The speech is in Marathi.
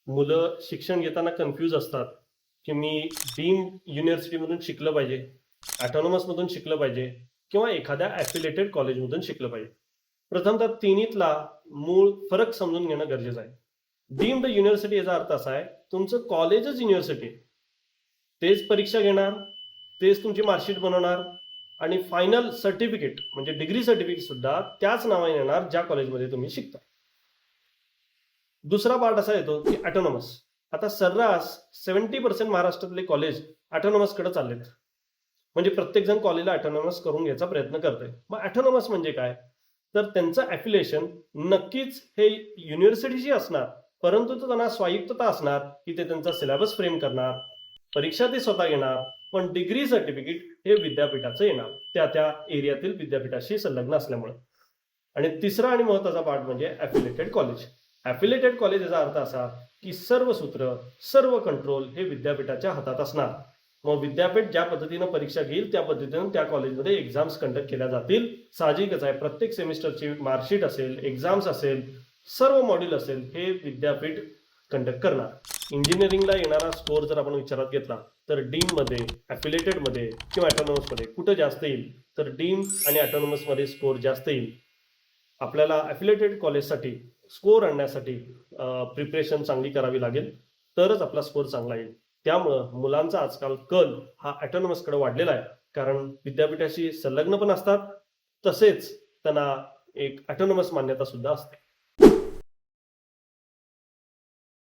मुलं शिक्षण घेताना कन्फ्यूज असतात की मी डीम्ड युनिव्हर्सिटीमधून शिकलं पाहिजे, ऑटोनॉमस मधून शिकलं पाहिजे किंवा एखाद्या ॲफिलिएटेड कॉलेजमधून शिकलं पाहिजे. प्रथमतः तिन्हीतला मूळ फरक समजून घेणं गरजेचं आहे. डीम्ड युनिव्हर्सिटी याचा अर्थ असा आहे, तुमचं कॉलेजच युनिव्हर्सिटी, तेच परीक्षा घेणार, तेच तुमची मार्कशीट बनवणार आणि फायनल सर्टिफिकेट म्हणजे डिग्री सर्टिफिकेट सुद्धा त्याच नावाने येणार ज्या कॉलेजमध्ये तुम्ही शिकता. दुसरा पार्ट असा येतो की ऑटोनॉमस. आता सर्रास 70% महाराष्ट्रातले कॉलेज ऑटोनॉमस कडे चाललेत. म्हणजे प्रत्येक जण कॉलेजला ऑटोनॉमस करून घ्यायचा प्रयत्न करतोय. मग ऑटोनॉमस म्हणजे काय? तर त्यांचं ॲफिलिएशन नक्कीच हे युनिव्हर्सिटीशी असणार, परंतु तो त्यांना स्वायत्तता असणार की ते त्यांचा सिलेबस फ्रेम करणार, परीक्षा ते स्वतः घेणार, पण डिग्री सर्टिफिकेट हे विद्यापीठाचं येणार, त्या त्या एरियातील विद्यापीठाशी संलग्न असल्यामुळे. आणि तिसरा आणि महत्वाचा पार्ट म्हणजे ॲफिलिएटेड कॉलेज. ॲफिलिएटेड कॉलेज याचा अर्थ असा की सर्व सूत्र, सर्व कंट्रोल हे विद्यापीठाच्या हातात असणार. मग विद्यापीठ ज्या पद्धतीनं परीक्षा घेईल त्या पद्धतीनं त्या कॉलेजमध्ये एक्झाम्स कंडक्ट केल्या जातील. साहजिकच आहे, प्रत्येक सेमिस्टरची मार्कशीट असेल, एक्झाम्स असेल, सर्व मॉड्यूल असेल, हे विद्यापीठ कंडक्ट करणार. इंजिनिअरिंगला येणारा स्कोर जर आपण विचारात घेतला तर डीममध्ये, ॲफिलिएटेडमध्ये किंवा ऑटोनॉमसमध्ये कुठं जास्त येईल? तर डीम आणि ऑटोनॉमसमध्ये स्कोर जास्त येईल. आपल्याला ॲफिलिएटेड कॉलेजसाठी स्कोर आणण्यासाठी प्रिपरेशन चांगली करावी लागेल, तरच आपला स्कोर चांगला येईल. त्यामुळं मुलांचा आजकाल कल हा ऑटोनॉमसकडे वाढलेला आहे, कारण विद्यापीठाशी संलग्न पण असतात, तसेच त्यांना एक ऑटोनॉमस मान्यता सुद्धा असते.